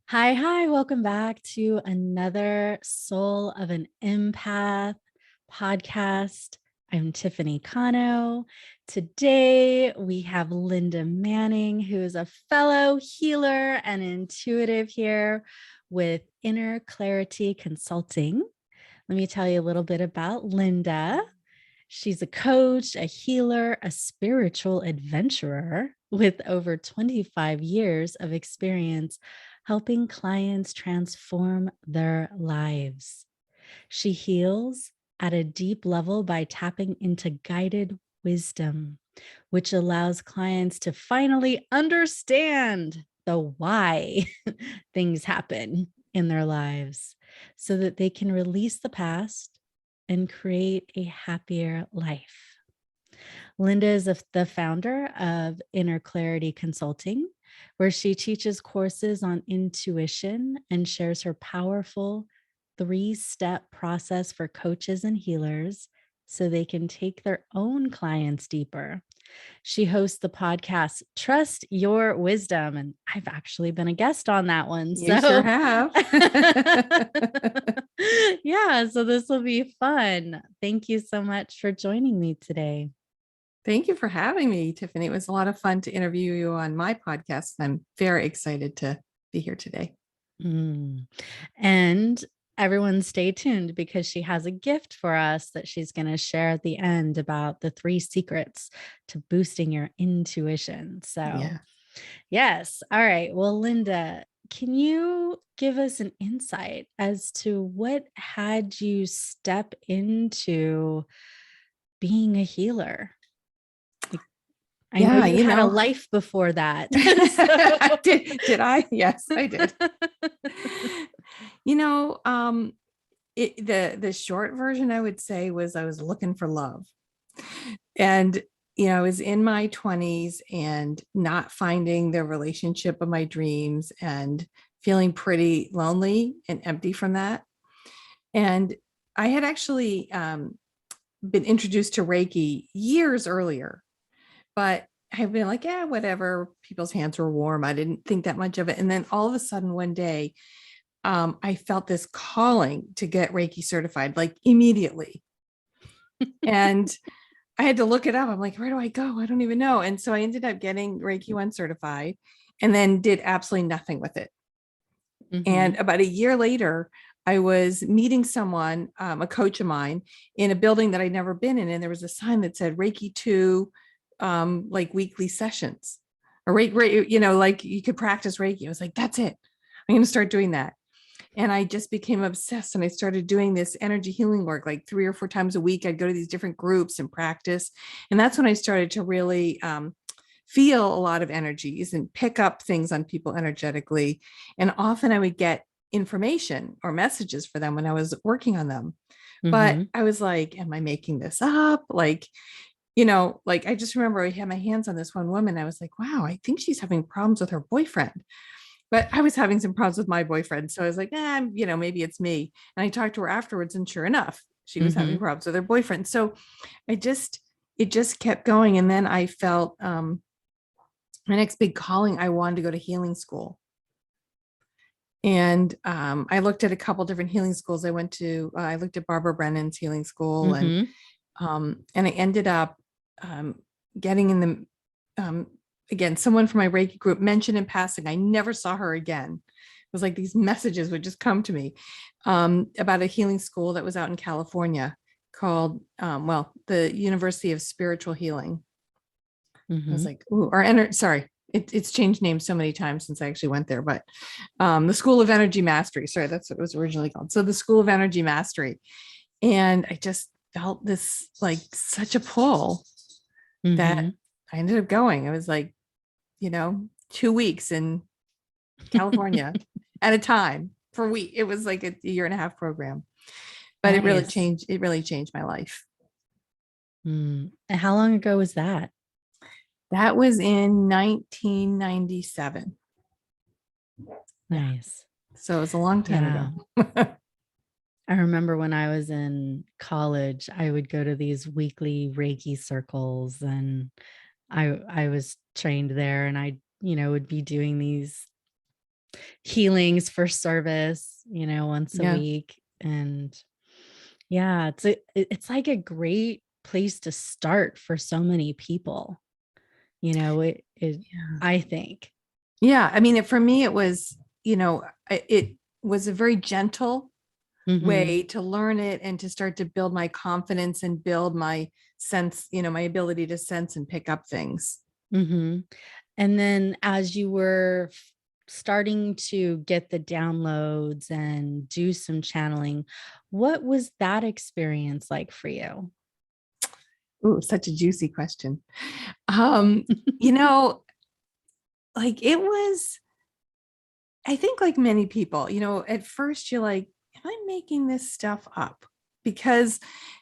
Hi. Welcome back to another Soul of an Empath podcast. I'm Tiffany Cano. Today we have Linda Manning, who is a fellow healer and intuitive here with Inner Clarity Consulting. Let me tell you a little bit about Linda. She's a coach, a healer, a spiritual adventurer with over 25 years of experience helping clients transform their lives. She heals at a deep level by tapping into guided wisdom, which allows clients to finally understand the why things happen in their lives so that they can release the past and create a happier life. Linda is the founder of Inner Clarity Consulting, where she teaches courses on intuition and shares her powerful 3-step process for coaches and healers so they can take their own clients deeper. She hosts the podcast Trust Your Wisdom, and I've actually been a guest on that one. You sure have. Yeah, so this will be fun. Thank you so much for joining me today. Thank you for having me, Tiffany. It was a lot of fun to interview you on my podcast. I'm very excited to be here today. And everyone stay tuned because she has a gift for us that she's going to share at the end about the 3 secrets to boosting your intuition. So, yes. All right. Well, Linda, can you give us an insight as to what had you step into being a healer? I know you had a life before that. Did I? Yes, I did. The short version I would say was I was looking for love. And, I was in my 20s and not finding the relationship of my dreams and feeling pretty lonely and empty from that. And I had actually been introduced to Reiki years earlier, but I've been like, yeah, whatever. People's hands were warm. I didn't think that much of it. And then all of a sudden one day, I felt this calling to get Reiki certified, like immediately. And I had to look it up. I'm like, where do I go? I don't even know. And so I ended up getting Reiki 1 certified and then did absolutely nothing with it. And about a year later, I was meeting someone, a coach of mine, in a building that I'd never been in. And there was a sign that said Reiki 2, like weekly sessions, or like you could practice Reiki. I was like, that's it. I'm going to start doing that. And I just became obsessed. And I started doing this energy healing work like 3 or 4 times a week. I'd go to these different groups and practice. And that's when I started to really feel a lot of energies and pick up things on people energetically. And often I would get information or messages for them when I was working on them. But I was like, am I making this up? Like I just remember I had my hands on this one woman. I was like, wow, I think she's having problems with her boyfriend. But I was having some problems with my boyfriend. So I was like, maybe it's me. And I talked to her afterwards, and sure enough, she was having problems with her boyfriend. So it just kept going. And then I felt my next big calling, I wanted to go to healing school. And I looked at a couple different healing schools. I looked at Barbara Brennan's healing school, and I ended up getting in the, again, someone from my Reiki group mentioned in passing. I never saw her again. It was like these messages would just come to me about a healing school that was out in California called, the University of Spiritual Healing. I was like, ooh, it's changed names so many times since I actually went there, but the School of Energy Mastery. Sorry, that's what it was originally called. So the School of Energy Mastery. And I just felt this like such a pull that I ended up going. I was like, 2 weeks in California at a time for a week. It was like a 1.5-year program, but nice. It really changed my life. And how long ago was that? That was in 1997. Nice. So it was a long time ago. I remember when I was in college, I would go to these weekly Reiki circles, and I was trained there, and I, would be doing these healings for service, once a Yeah. week. And yeah, it's like a great place to start for so many people. Yeah. I think. Yeah. I mean, for me, it was, it was a very gentle Mm-hmm. way to learn it and to start to build my confidence and build my sense, my ability to sense and pick up things. Mm-hmm. And then as you were starting to get the downloads and do some channeling, what was that experience like for you? Ooh, such a juicy question. Um, you know, like it was, I think like many people, at first you're like, am I making this stuff up? Because,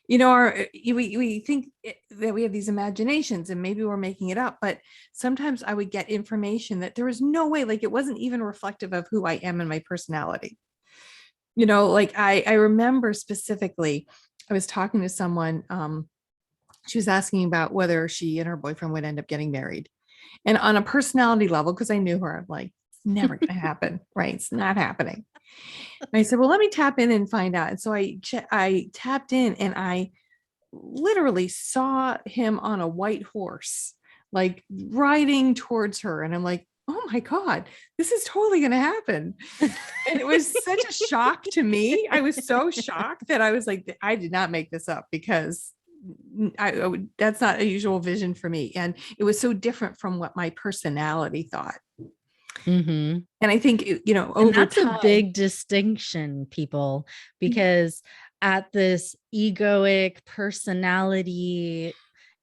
we think that we have these imaginations and maybe we're making it up, but sometimes I would get information that there was no way, like it wasn't even reflective of who I am and my personality. Like I remember specifically, I was talking to someone, she was asking about whether she and her boyfriend would end up getting married. And on a personality level, because I knew her, I'm like, it's never going to happen, right? It's not happening. And I said, well, let me tap in and find out. And so I tapped in and I literally saw him on a white horse, like riding towards her. And I'm like, oh my God, this is totally going to happen. And it was such a shock to me. I was so shocked that I was like, I did not make this up because that's not a usual vision for me. And it was so different from what my personality thought. Mm-hmm. And I think, And over that's a time, big distinction, people, yeah, because at this egoic personality,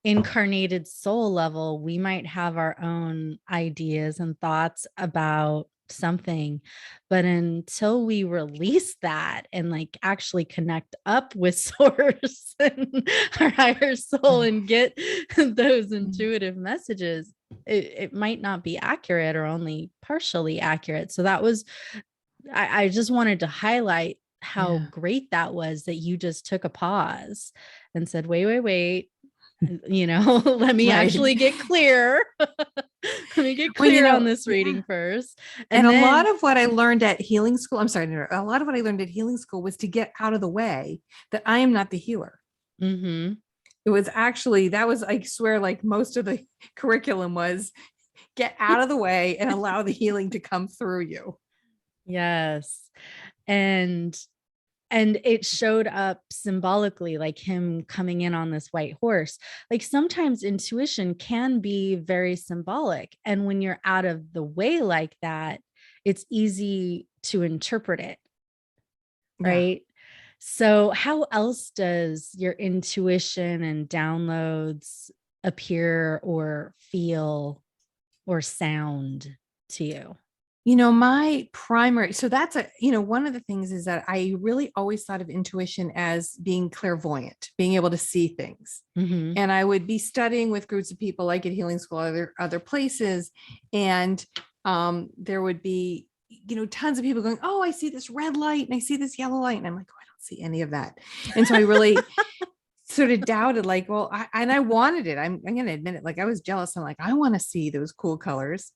incarnated soul level, we might have our own ideas and thoughts about something. But until we release that and like actually connect up with source and our higher soul and get those intuitive messages, it might not be accurate or only partially accurate. So that was, I just wanted to highlight how yeah, great that was, that you just took a pause and said, wait, let me right. actually get clear. Let me get Well, clear on this yeah. reading first. And And a lot then, of what I learned at healing school, I'm sorry, a lot of what I learned at healing school was to get out of the way that I am not the healer. mm-hmm, It was actually, that was, I swear, like most of the curriculum was get out of the way and allow the healing to come through you. yes. And it showed up symbolically, like him coming in on this white horse. Like sometimes intuition can be very symbolic, and when you're out of the way like that, it's easy to interpret it, Yeah. right? So how else does your intuition and downloads appear or feel or sound to you? My primary, so that's one of the things is that I really always thought of intuition as being clairvoyant, being able to see things. Mm-hmm. And I would be studying with groups of people like at healing school, other places. And there would be, tons of people going, oh, I see this red light and I see this yellow light. And I'm like, oh, I don't see any of that. And so I really sort of doubted, like, well, I wanted it. I'm going to admit it. Like I was jealous. I'm like, I want to see those cool colors.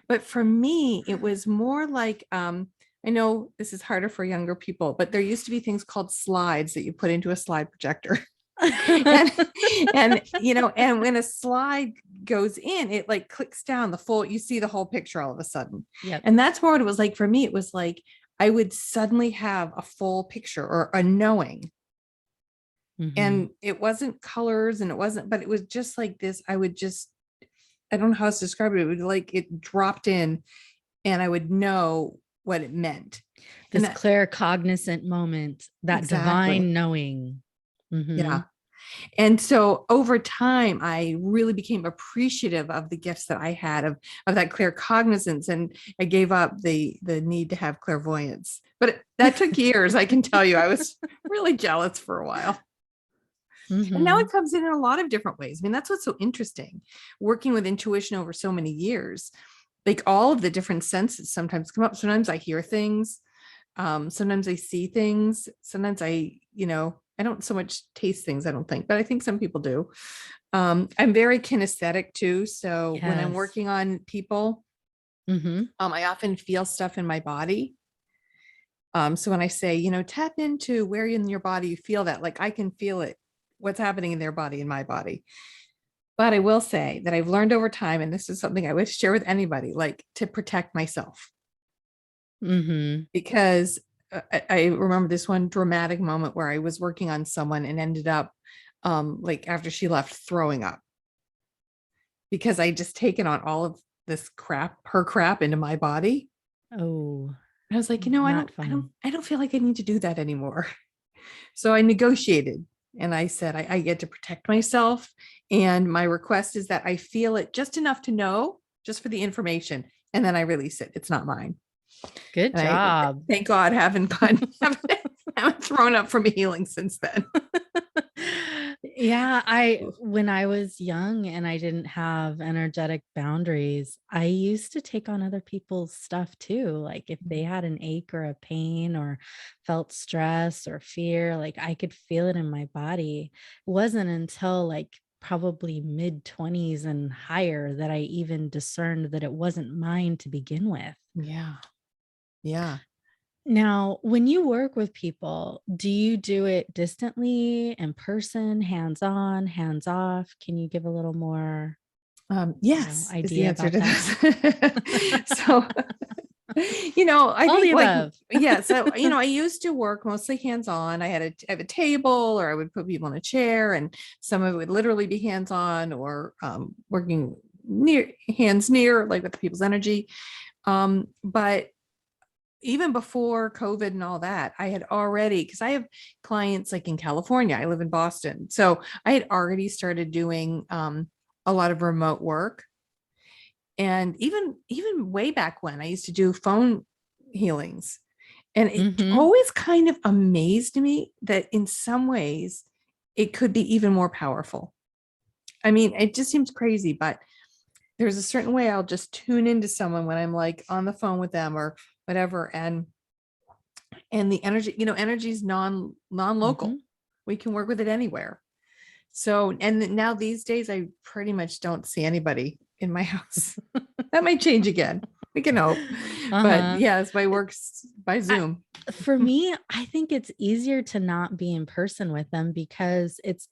But for me, it was more like, I know this is harder for younger people, but there used to be things called slides that you put into a slide projector. and and when a slide goes in, it like clicks down the full, you see the whole picture all of a sudden. Yep. And that's more what it was like for me. It was like I would suddenly have a full picture or a knowing. Mm-hmm. And it wasn't colors and it wasn't, but it was just like this. I don't know how else to describe it. It would like it dropped in and I would know what it meant. And This clear cognizant moment, that divine exactly. knowing. Mm-hmm. Yeah. And so over time, I really became appreciative of the gifts that I had of that clear cognizance. And I gave up the need to have clairvoyance. But that took years. I can tell you, I was really jealous for a while. And now Mm-hmm. it comes in a lot of different ways. I mean, that's what's so interesting. Working with intuition over so many years, like all of the different senses sometimes come up. Sometimes I hear things. Sometimes I see things. Sometimes I don't so much taste things, I don't think, but I think some people do. I'm very kinesthetic too. So when I'm Yes. working on people, Mm-hmm. I often feel stuff in my body. So when I say, tap into where in your body you feel that, like I can feel it, what's happening in their body, in my body. But I will say that I've learned over time, and this is something I would share with anybody, like to protect myself. Mm-hmm. Because I remember this one dramatic moment where I was working on someone and ended up, like after she left, throwing up because I just taken on all of this crap, her crap into my body. Oh, I was like, not fun. I don't feel like I need to do that anymore. So I negotiated and I said, I get to protect myself. And my request is that I feel it just enough to know, just for the information. And then I release it. It's not mine. Good And I job. thank God haven't thrown up from healing since then. Yeah, when I was young and I didn't have energetic boundaries, I used to take on other people's stuff too. Like if they had an ache or a pain or felt stress or fear, like I could feel it in my body. It wasn't until like probably mid 20s and higher that I even discerned that it wasn't mine to begin with. Yeah. Yeah. Now, when you work with people, do you do it distantly, in person, hands-on, hands-off? Can you give a little more, Yes, is the idea answer about to that? this. So, I All the think like, above. yeah. So, I used to work mostly hands-on. I have a table, or I would put people in a chair, and some of it would literally be hands-on, or working near, like with people's energy. But even before COVID and all that, I had already, because I have clients like in California, I live in Boston. So I had already started doing a lot of remote work. And even way back when I used to do phone healings. And it Mhm. always kind of amazed me that in some ways it could be even more powerful. I mean, it just seems crazy, but there's a certain way I'll just tune into someone when I'm like on the phone with them or whatever. And the energy, energy is non-local. Mhm. We can work with it anywhere. So, and now these days I pretty much don't see anybody in my house. That might change again. We can hope. But Uh-huh. yes, my work's by I Zoom. For me, I think it's easier to not be in person with them because it's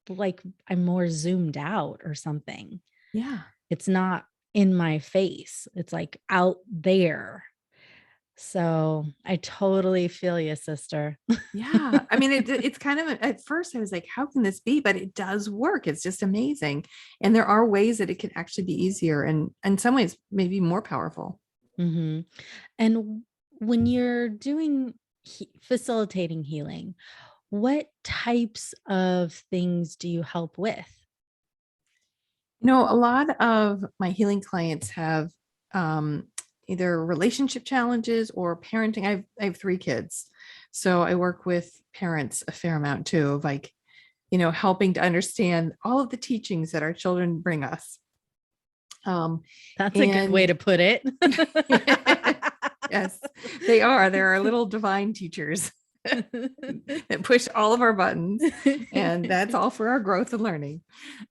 like I'm more zoomed out or something. Yeah. It's not in my face. It's like out there. So I totally feel you, sister. Yeah. I mean, it's kind of, at first I was like, how can this be? But it does work. It's just amazing. And there are ways that it can actually be easier and in some ways maybe more powerful. Mhm. And when you're doing facilitating healing, what types of things do you help with? A lot of my healing clients have um, either relationship challenges or parenting. I have 3 kids. So I work with parents a fair amount too, of like, helping to understand all of the teachings that our children bring us. That's a good way And to put it. yes, they are. They're our little divine teachers that push all of our buttons. And that's all for our growth and learning.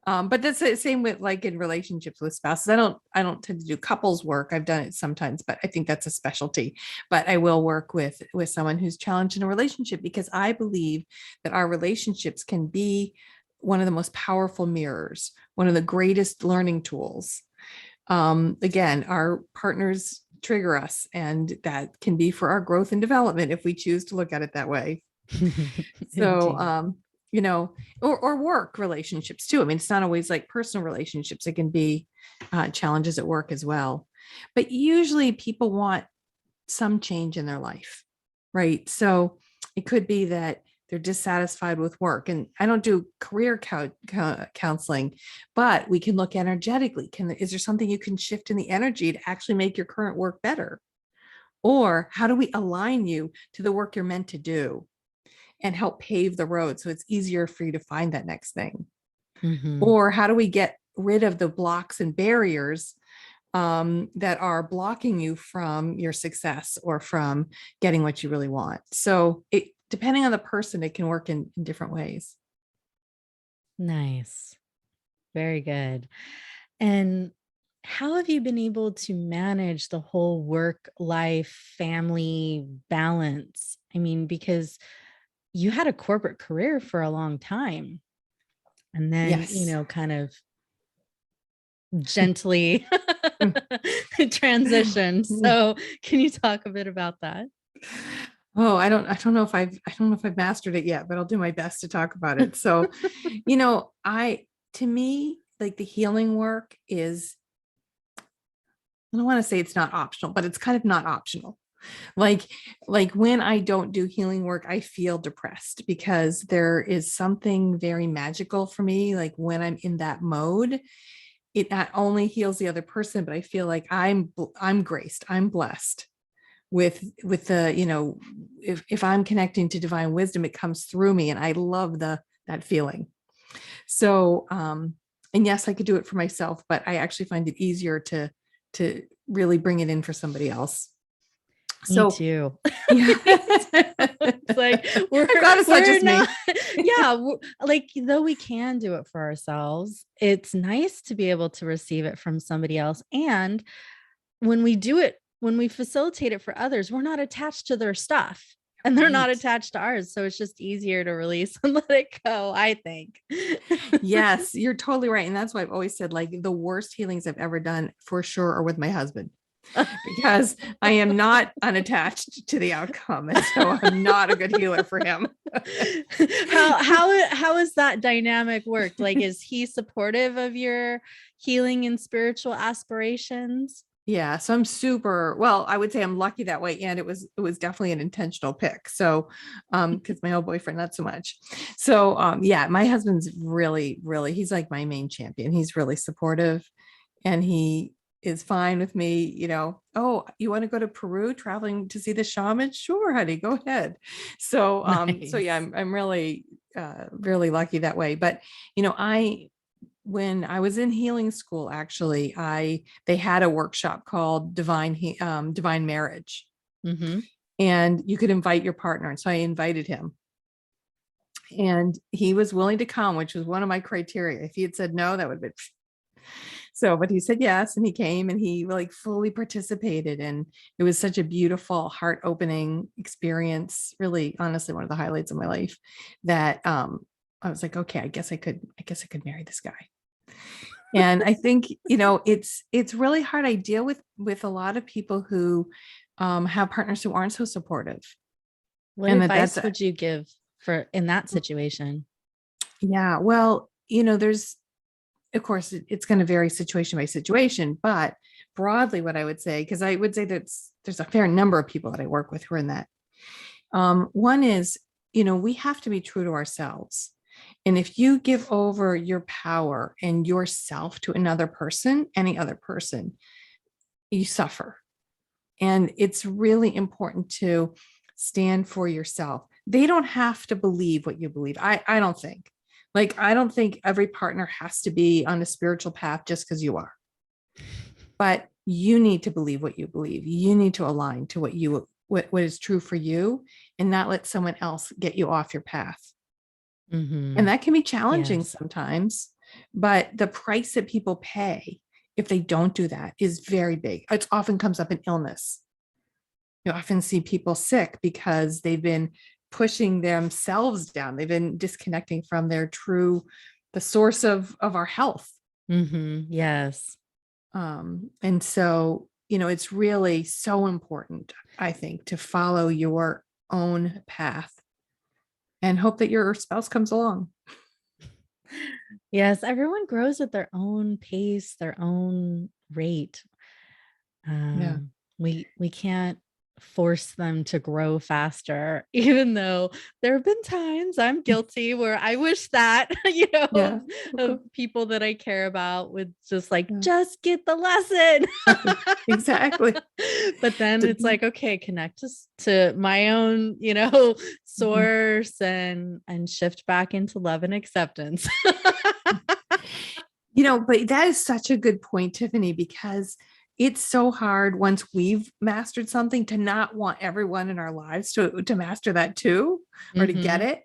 But that's the same with like in relationships with spouses. I don't tend to do couples work. I've done it sometimes, but I think that's a specialty. But I will work with someone who's challenged in a relationship because I believe that our relationships can be one of the most powerful mirrors, one of the greatest learning tools. Again, our partners trigger us, and that can be for our growth and development if we choose to look at it that way. So, Indeed. you know, or work relationships too. I mean, it's not always like personal relationships. It can be challenges at work as well. But usually people want some change in their life, right? So it could be that they're dissatisfied with work. And I don't do career counseling, but we can look energetically. Is there something you can shift in the energy to actually make your current work better? Or how do we align you to the work you're meant to do and help pave the road so it's easier for you to find that next thing? Mhm. Or how do we get rid of the blocks and barriers that are blocking you from your success or from getting what you really want? So depending on the person, it can work in different ways. Nice. Very good. And how have you been able to manage the whole work life family balance? I mean, because you had a corporate career for a long time and then, Yes. kind of gently transitioned. So, can you talk a bit about that? Oh, I don't know if I've mastered it yet, but I'll do my best to talk about it. So, to me, like the healing work is, I don't want to say it's not optional, but it's kind of not optional. Like, like when I don't do healing work, I feel depressed because there is something very magical for me. Like when I'm in that mode, it not only heals the other person, but I feel like I'm graced, I'm blessed with the, if I'm connecting to divine wisdom, it comes through me, and I love that feeling. So, and yes, I could do it for myself, but I actually find it easier to really bring it in for somebody else. Me So, too. yeah. Me too. It's like we're I'm glad it's not we're just not me. yeah, like though we can do it for ourselves, it's nice to be able to receive it from somebody else. And when we do it, when we facilitate it for others, we're not attached to their stuff and they're not Right. attached to ours. So it's just easier to release and let it go, I think. Yes, you're totally right. And that's why I've always said, like, the worst healings I've ever done for sure are with my husband, because I am not unattached to the outcome. And so I'm not a good healer for him. How has that dynamic worked? Like, is he supportive of your healing and spiritual aspirations? Yeah, so I'm super, well, I would say I'm lucky that way. And it was definitely an intentional pick. So, because my old boyfriend, not so much. So, yeah, my husband's really, really, he's like my main champion. He's really supportive, and he is fine with me, oh, you want to go to Peru traveling to see the shaman? Sure, honey, go ahead. So, so yeah, Nice. I'm really, really lucky that way. But, I when I was in healing school, actually, they had a workshop called Divine Marriage, Mm-hmm. and you could invite your partner. And so I invited him, and he was willing to come, which was one of my criteria. If he had said no, that would have been so, but he said yes, and he came, and he like fully participated, and it was such a beautiful, heart opening experience. Really, honestly, one of the highlights of my life. That I was like, okay, I guess I could marry this guy. And I think, it's really hard. I deal with a lot of people who have partners who aren't so supportive. What And that's advice would you give for in that situation? yeah, well, there's, of course, it's going to vary situation by situation, but broadly what I would say, because I would say there's a fair number of people that I work with who are in that. One is, we have to be true to ourselves. And if you give over your power and yourself to another person, any other person, you suffer. And it's really important to stand for yourself. They don't have to believe what you believe. I don't think. Like, I don't think every partner has to be on a spiritual path just because you are. But you need to believe what you believe. You need to align to what is true for you, and not let someone else get you off your path. Mm-hmm. And that can be challenging Yes. sometimes, but the price that people pay if they don't do that is very big. It often comes up in illness. You often see people sick because they've been pushing themselves down. They've been disconnecting from the source of our health. Mm-hmm. Yes. And so, it's really so important, I think, to follow your own path and hope that your spouse comes along. Yes, everyone grows at their own pace, their own rate. Yeah. We can't force them to grow faster, even though there have been times I'm guilty where I wish that, Yeah. of people that I care about would just like, Yeah. just get the lesson. Right. Exactly. But then it's D- like, okay, connect to my own, Mhm. source and shift back into love and acceptance. But that is such a good point, Tiffany, because it's so hard once we've mastered something to not want everyone in our lives to master that too, or to get Mhm. it.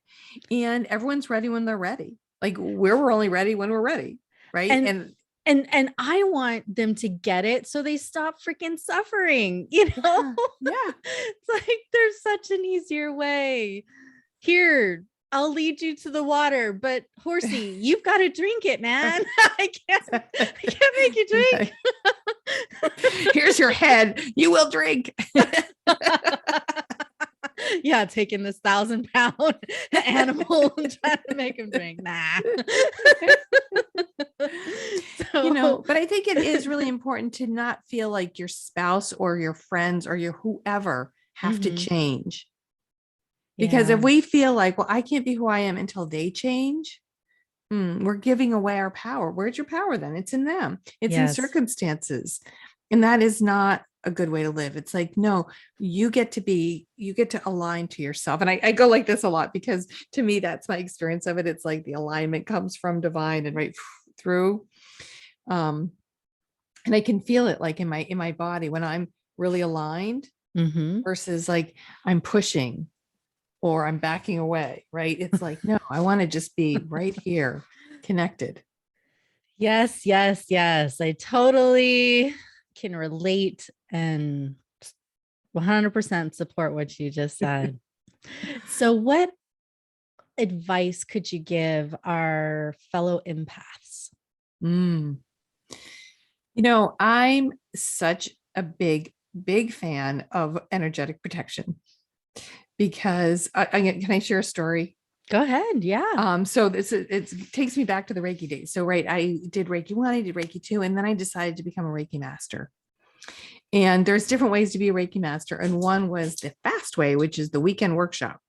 And everyone's ready when they're ready. Like we're only ready when we're ready. Right. And And And I want them to get it so they stop freaking suffering, you know? Yeah. Yeah. It's like there's such an easier way. Here, I'll lead you to the water, but horsey, you've got to drink it, man. I can't make you drink. Here's your head. You will drink. Yeah, taking this 1,000-pound animal and trying to make him drink. Nah. So, But I think it is really important to not feel like your spouse or your friends or your whoever have to mhm, change. Because if yeah, we feel like, well, I can't be who I am until they change, we're giving away our power. Where's your power then? It's in them, it's in yes. circumstances. And that is not a good way to live. It's like, no, you get to align to yourself. And I go like this a lot because to me, that's my experience of it. It's like the alignment comes from divine and right through. Um, and I can feel it like in my body when I'm really aligned Mm-hmm. versus like I'm pushing or I'm backing away, right? It's like, no, I want to just be right here connected. Yes, yes, yes. I totally can relate and 100% support what you just said. So, what advice could you give our fellow empaths? Mm. I'm such a big fan of energetic protection because can I share a story? Go ahead. Yeah. So it takes me back to the Reiki days. So right, I did Reiki 1, I did Reiki 2, and then I decided to become a Reiki master. And there's different ways to be a Reiki master, and one was the fast way, which is the weekend workshop.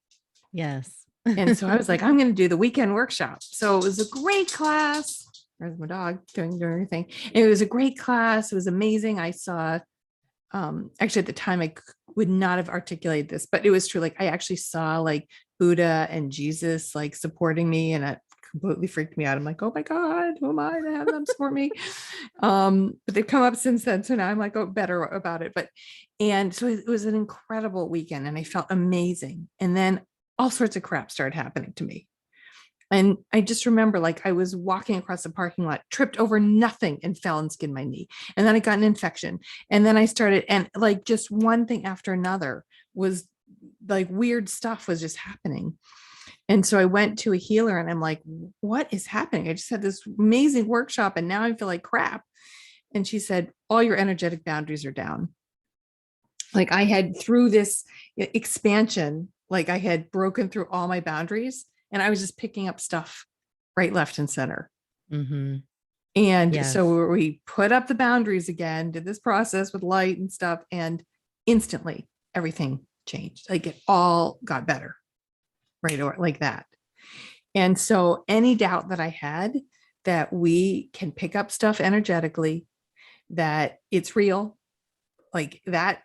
Yes. And so I was like, I'm going to do the weekend workshop. So it was a great class. There's my dog doing everything. It was a great class. It was amazing. I saw, actually at the time I would not have articulated this, but it was true. Like I actually saw like Buddha and Jesus like supporting me, and it completely freaked me out. I'm like, oh my God, who am I to have them support me? But they've come up since then. So now I'm like, oh, better about it. And so it was an incredible weekend and I felt amazing. And then all sorts of crap started happening to me. And I just remember like I was walking across the parking lot, tripped over nothing and fell and skinned my knee. And then I got an infection. And then I started, and like just one thing after another was like weird stuff was just happening. And so I went to a healer and I'm like, what is happening? I just had this amazing workshop and now I feel like crap. And she said, all your energetic boundaries are down. Like I had through this expansion, like I had broken through all my boundaries and I was just picking up stuff right, left, and center. Mm-hmm. And Yes. so we put up the boundaries again, did this process with light and stuff, and instantly everything changed. Like it all got better, right? Or like that. And so any doubt that I had that we can pick up stuff energetically, that it's real, like that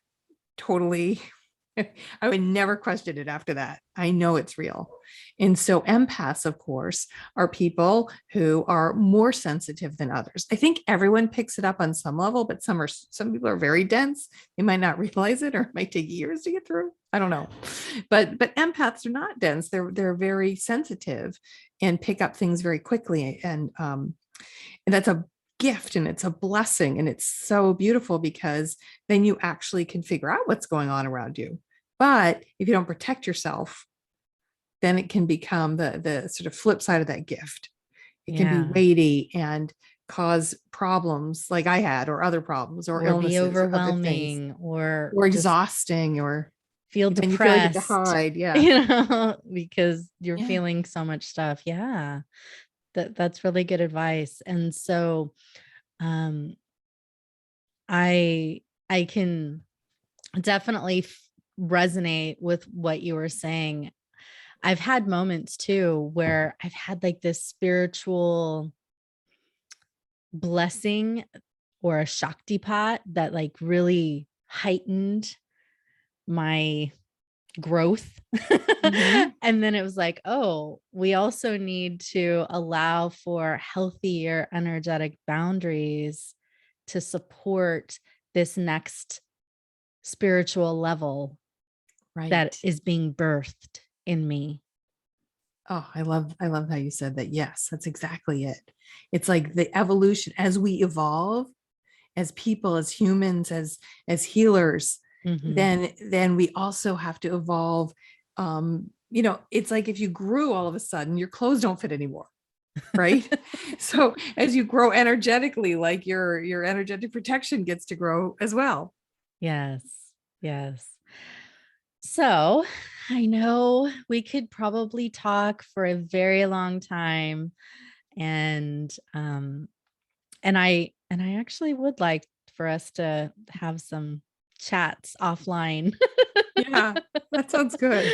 totally, I would never question it after that. I know it's real. And so empaths, of course, are people who are more sensitive than others. I think everyone picks it up on some level, but some people are very dense. They might not realize it or it might take years to get through. I don't know. But empaths are not dense. They're very sensitive and pick up things very quickly. And that's a gift and it's a blessing and it's so beautiful because then you actually can figure out what's going on around you. But if you don't protect yourself, then it can become the sort of flip side of that gift. It can be Yeah. weighty and cause problems like I had, or other problems, or Or be illnesses, or other things, overwhelming or or just exhausting, or feel then you feel like you have to depressed, hide. Yeah. because you're Yeah. feeling so much stuff. Yeah. That's really good advice. And so um I can definitely resonate with what you were saying. I've had moments too where I've had like this spiritual blessing or a Shakti pot that like really heightened my growth. Mhm. And then it was like, oh, we also need to allow for healthier energetic boundaries to support this next spiritual level that Right. is being birthed in me. Oh, I love how you said that. Yes, that's exactly it. It's like the evolution as we evolve, as people, as humans, as healers, Mhm. then we also have to evolve. It's like if you grew all of a sudden, your clothes don't fit anymore. Right. So as you grow energetically, like your energetic protection gets to grow as well. Yes. Yes. So I know we could probably talk for a very long time, and I actually would like for us to have some chats offline. Yeah, that sounds good.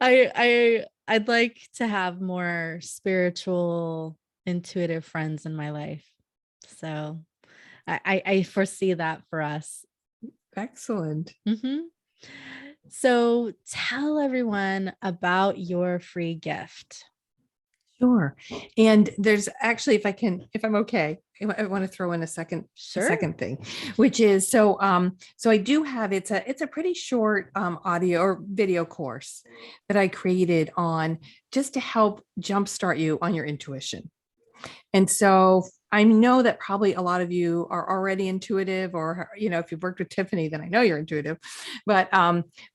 I'd like to have more spiritual, intuitive friends in my life. So I foresee that for us. Excellent. Mhm. So tell everyone about your free gift. Sure. And there's actually, if I'm okay, I want to throw in a Sure. second thing, which is so I do have it's a pretty short audio or video course that I created on just to help jumpstart you on your intuition. And so I know that probably a lot of you are already intuitive, or if you've worked with Tiffany, then I know you're intuitive. But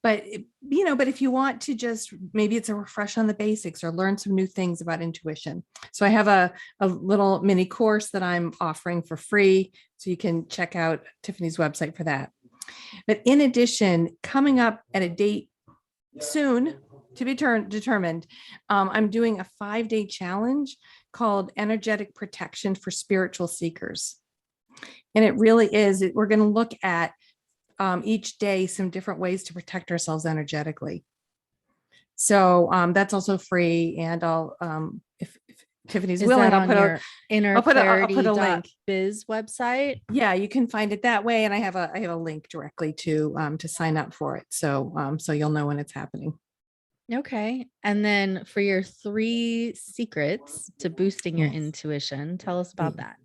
if you want to just maybe it's a refresh on the basics or learn some new things about intuition. So I have a little mini course that I'm offering for free. So you can check out Tiffany's website for that. But in addition, coming up at a date soon to be determined, I'm doing a 5-day challenge called Energetic Protection for Spiritual Seekers. And it really is, we're going to look at each day some different ways to protect ourselves energetically. So that's also free. And if Tiffany's Is that willing, on your I'll put a link. innerclarity.biz website? Yeah, you can find it that way. And I have a link directly to sign up for it. So you'll know when it's happening. Okay. And then for your 3 secrets to boosting your Yes. intuition, tell us about that.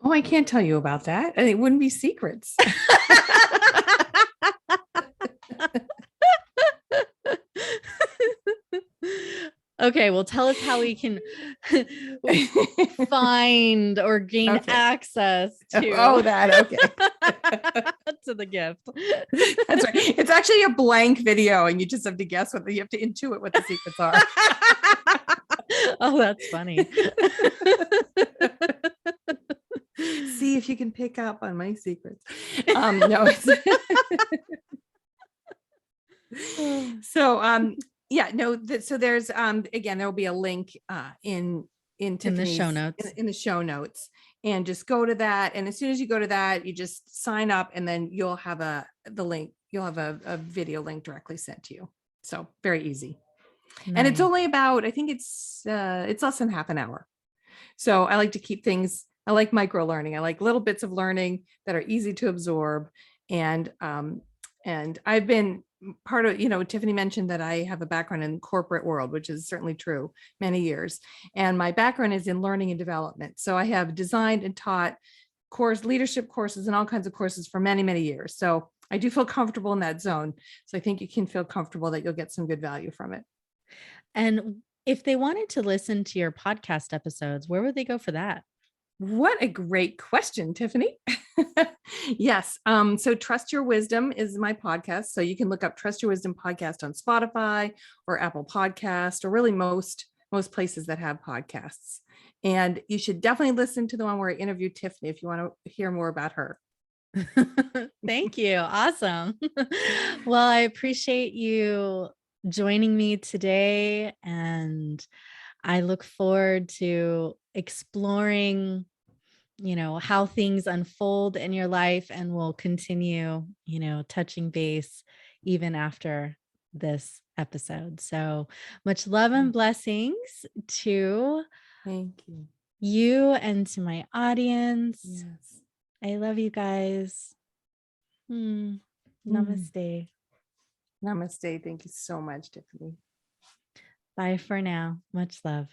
Oh, I can't tell you about that. And it wouldn't be secrets. Okay, well, tell us how we can find or gain Okay. access Oh, to that. Okay. to the gift. That's right. It's actually a blank video, and you just have to guess you have to intuit what the secrets are. Oh, that's funny. See if you can pick up on my secrets. No. So yeah, no, so there's again, there'll be a link in In the show Tiffany's notes. in the show notes, and just go to that. And as soon as you go to that, you just sign up, and then you'll have the link, you'll have a video link directly sent to you. So very easy. And it's Nice. only about, I think it's less than half an hour. So I like to keep things, I like micro learning. I like little bits of learning that are easy to absorb. And I've been part of, Tiffany mentioned that I have a background in the corporate world, which is certainly true, many years. And my background is in learning and development. So I have designed and taught leadership courses and all kinds of courses for many, many years. So I do feel comfortable in that zone. So I think you can feel comfortable that you'll get some good value from it. And if they wanted to listen to your podcast episodes, where would they go for that? What a great question, Tiffany. Yes. So Trust Your Wisdom is my podcast. So you can look up Trust Your Wisdom podcast on Spotify or Apple Podcast, or really most places that have podcasts. And you should definitely listen to the one where I interviewed Tiffany if you want to hear more about her. Thank you. Awesome. Well, I appreciate you joining me today, and I look forward to exploring, how things unfold in your life, and we'll continue, touching base even after this episode. So much love and blessings to Thank you. you and to my audience. Yes. I love you guys. Namaste. Namaste. Thank you so much, Tiffany. Bye for now. Much love.